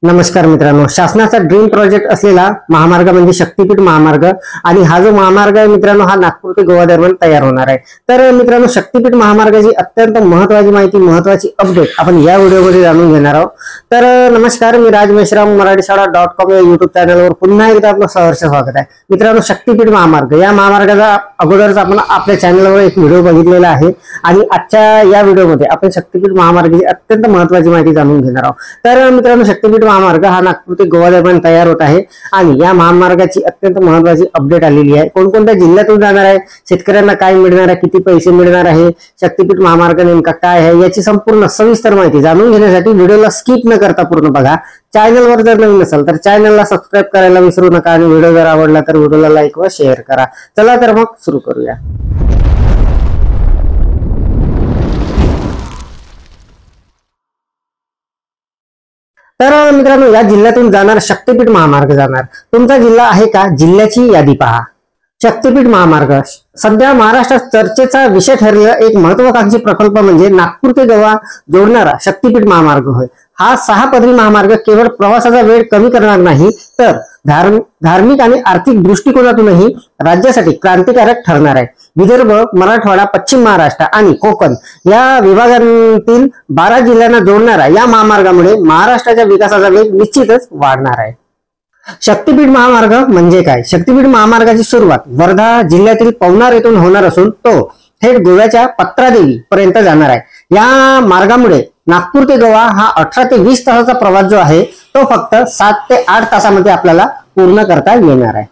नमस्कार मित्रांनो, शासनाचा ड्रीम प्रोजेक्ट असलेला महामार्ग म्हणजे शक्तीपीठ महामार्ग आणि हा जो महामार्ग आहे मित्रांनो हा नागपूर ते गोवा दरम्यान तयार होणार आहे। तर मित्रांनो शक्तीपीठ महामार्गाची अत्यंत महत्त्वाची माहिती, महत्त्वाची अपडेट आपण या व्हिडिओमध्ये जाणून घेणार आहोत। तर नमस्कार, मी राज मेश्राम मराठीशाळा.com या युट्यूब चॅनलवर पुन्हा एकदा आपलं सहर्ष स्वागत आहे। मित्रांनो मित्रांनो पीठ महामार्ग या महामार्गाचा अगोदरच आपण आपल्या चॅनलवर एक व्हिडिओ बघितलेला आहे आणि आजच्या या व्हिडिओमध्ये आपण शक्तीपीठ महामार्गाची अत्यंत महत्त्वाची माहिती जाणून घेणार आहोत। तर मित्रांनो शक्तीपीठ महामार्ग हा नागपूर ते गोवा दरम्यान तयार होत आहे आणि या महामार्गाची अत्यंत महत्त्वाची अपडेट आलेली आहे। कोणकोणत्या जिल्ह्यातून जाणार आहे, शेतकऱ्यांना काय मिळणार आहे, किती पैसे मिळणार आहे, शक्तीपीठ महामार्ग नेमका काय आहे याची संपूर्ण सविस्तर माहिती जाणून घेण्यासाठी व्हिडिओला स्किप न करता पूर्ण बघा। चॅनलवर जर नवीन असाल तर चॅनलला सबस्क्राइब करायला विसरू नका आणि व्हिडिओ जर आवडला तर व्हिडिओला लाईक व शेअर करा। चला तर मग सुरू करूया। तर मित्रांनो या जिल्ह्यातून जाणार शक्तीपीठ महामार्ग जाणार। तुमचा जिल्हा आहे का? जिल्ह्याची यादी पहा। शक्तीपीठ महामार्ग सध्या महाराष्ट्रात चर्चेचा विषय ठरलेला एक महत्त्वाकांक्षी प्रकल्प म्हणजे नागपूर ते गोवा जोडणारा शक्तीपीठ महामार्ग होय। हा 6 पदरी महामार्ग केवळ प्रवासाचा वेळ कमी करणार नाही तर धार्मिक आणि आर्थिक दृष्टिकोनातूनही राज्यासाठी क्रांतिकारक ठरणार आहे। विदर्भ, मराठवाडा, पश्चिम महाराष्ट्र आणि कोकण या विभागांतील 12 जिल्ह्यांना जोडणारा या महामार्गामुळे महाराष्ट्राच्या विकासाचा वेग निश्चितच वाढणार आहे। शक्तीपीठ महामार्ग म्हणजे काय? शक्तीपीठ महामार्गाची सुरुवात वर्धा जिल्ह्यातील पवनार येथून होणार असून तो थेट गोव्याच्या पत्रादेवी पर्यंत जाणार आहे। या मार्गामुळे नागपूर ते गोवा हा 18 ते 20 तासाचा प्रवास जो आहे तो फक्त 7 ते 8 तासामध्ये आपल्याला पूर्ण करता येणार आहे।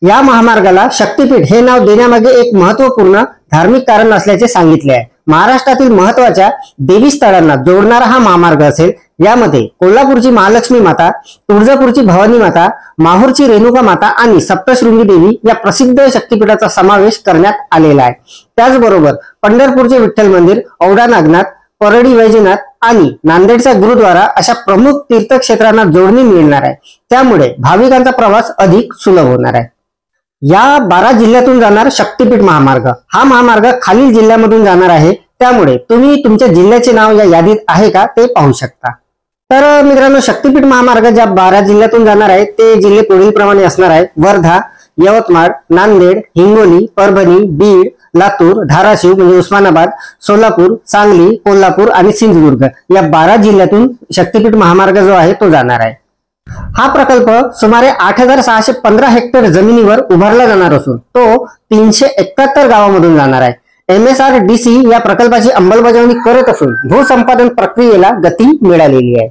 या महामार्गाला शक्तीपीठ हे नाव देण्यामागे एक महत्त्वपूर्ण धार्मिक कारण असल्याचे सांगितले आहे। महाराष्ट्रातील महत्त्वाच्या देवी स्थळांना जोडणारा हा महामार्ग असेल। यामध्ये कोल्हापूरची महालक्ष्मी माता, तुळजापूरची भवानी माता, माहूरची रेणुका माता आणि सप्तशृंगी देवी या प्रसिद्ध शक्तीपीठाचा समावेश करण्यात आलेला आहे। त्याचबरोबर पंढरपूरचे विठ्ठल मंदिर, औंढा नागनाथ, परळी वैजनाथ आणि नांदेडचा गुरुद्वारा अशा प्रमुख तीर्थक्षेत्रांना जोडणी मिळणार आहे। त्यामुळे भाविकांचा प्रवास अधिक सुलभ होणार आहे। या 12 जिल्ह्यातून जाणार शक्तीपीठ महामार्ग हा महामार्ग खालील जिल्ह्यामधून जाणार आहे। त्यामुळे तुम्ही तुमच्या जिल्ह्याचे नाव या यादीत आहे का ते पाहू शकता। तर मित्रांनो शक्तीपीठ महामार्ग ज्या 12 जिल्ह्यातून जाणार आहे ते जिल्हे पुढील प्रमाणे असणार आहेत: वर्धा, यवतमाळ, नांदेड, हिंगोली, परभणी, बीड, लातूर, धाराशिव म्हणजे उस्मानाबाद, सोलापूर, सांगली, कोल्हापूर आणि सिंधुदुर्ग या 12 जिल्ह्यातून शक्तीपीठ महामार्ग जो आहे तो जाणार आहे। हा प्रकल्प सुमारे 8615 हेक्टर जमिनीवर उभारला जाणार असून तो 371 गावांमधून जाणार आहे। MSRDC या प्रकल्पाची अंमलबजावणी करत असून भूसंपादन प्रक्रियेला गती मिळालेली आहे।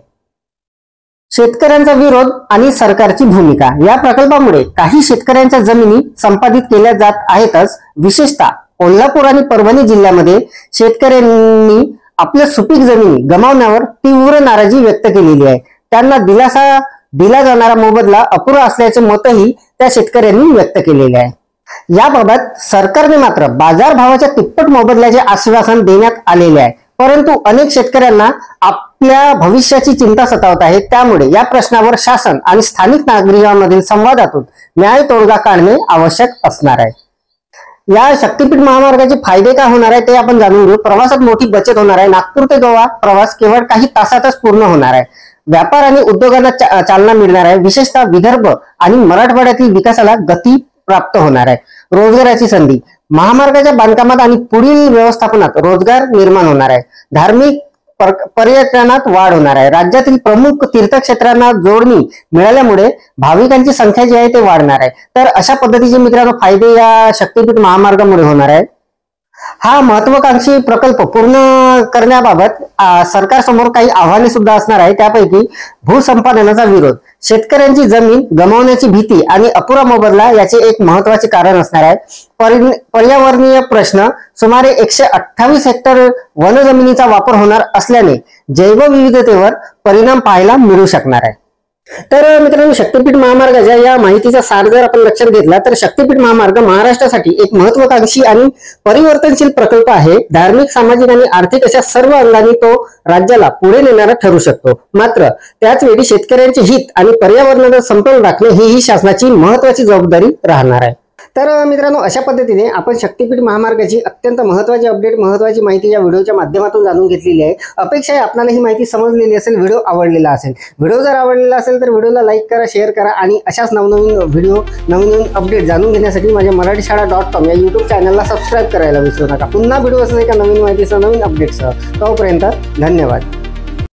शेतकऱ्यांचा विरोध आणि सरकारची भूमिका या प्रकल्पामुळे काही शेतकऱ्यांच्या जमिनी संपादित केल्या जात आहेतच। विशेषतः कोल्हापूर आणि परभणी जिल्ह्यामध्ये शेतकऱ्यांनी आपल्या सुपीक जमिनी गमावण्यावर तीव्र नाराजी व्यक्त केलेली आहे। त्यांना दिला जाणारा मोबदला अपुरा असल्याचे मतही त्या शेतकऱ्यांनी व्यक्त केलेले आहे। याबाबत सरकारने मात्र बाजारभावाच्या तिप्पट मोबदल्याचे आश्वासन देण्यात आलेले आहे, परंतु अनेक शेतकऱ्यांना आपल्या भविष्याची चिंता सतावत आहे। त्यामुळे या प्रश्नावर शासन आणि स्थानिक नागरिकांमधील संवादातून न्याय तोडगा काढणे आवश्यक असणार आहे। या शक्तीपीठ महामार्गाचे फायदे काय होणार आहे ते आपण जाणून घेऊ। प्रवासात मोठी बचत होणार आहे। नागपूर ते गोवा प्रवास केवळ काही तासातच पूर्ण होणार आहे। व्यापार आणि उद्योगांना चालना मिळणार आहे। विशेषतः विदर्भ आणि मराठवाड्यातील विकासाला गती प्राप्त होणार आहे। रोजगाराची संधी महामार्गाच्या बांधकामात आणि पुढील व्यवस्थापनात रोजगार निर्माण होणार आहे। धार्मिक पर्यटनात वाढ होणार आहे। राज्यातील प्रमुख तीर्थक्षेत्रांना जोडणी मिळाल्यामुळे भाविकांची संख्या जी आहे ते वाढणार आहे। तर अशा पद्धतीचे मित्रांनो फायदे या शक्तीपीठ महामार्गामुळे होणार आहे। हा महत्त्वाकांक्षी प्रकल्प पूर्ण करण्याबाबत सरकार समोर काही आव्हाने सुद्धा असणार आहे। त्यापैकी भूसंपादनाचा विरोध, शेतकऱ्यांची जमीन गमावण्याची भीती आणि अपुरा मोबदला याचे एक महत्त्वाचे कारण असणार आहे। पर्यावरणीय प्रश्न, सुमारे 128 हेक्टर वनजमिनीचा वापर होणार असल्याने जैवविविधतेवर परिणाम पाहायला मिळू शकणार आहे। तर मित्रांनो शक्तीपीठ महामार्गाच्या या माहितीचा सार जर आपण लक्षात घेतला तर शक्तीपीठ महामार्ग महाराष्ट्रासाठी एक महत्त्वाकांक्षी आणि परिवर्तनशील प्रकल्प आहे। धार्मिक, सामाजिक आणि आर्थिक अशा सर्व अंगांनी तो राज्याला पुढे नेणारा ठरू शकतो। मात्र त्याच वेळी शेतकऱ्यांचे हित आणि पर्यावरणाचा समतोल राखणे ही शासनाची महत्त्वाची जबाबदारी राहणार आहे। तर मित्रांनो, अशा पद्धतीने आपण शक्तीपीठ महामार्गाची अत्यंत महत्त्वाची अपडेट, महत्त्वाची माहिती या व्हिडिओच्या माध्यमातून जाणून घेतलेली आहे. अपेक्षा आहे आपल्याला ही माहिती समजलेली असेल, व्हिडिओ आवडलेला असेल. व्हिडिओ जर आवडलेला असेल तर व्हिडिओला लाईक करा, शेअर करा आणि अशाच नवनवीन व्हिडिओ, नवनवीन अपडेट जाणून घेण्यासाठी माझ्या मराठीशाळा.com या यूट्यूब चॅनलला सबस्क्राईब करायला विसरू नका. पुन्हा व्हिडिओ असेल एका नवीन माहितीसह, नवीन अपडेटसह. तोपर्यंत धन्यवाद.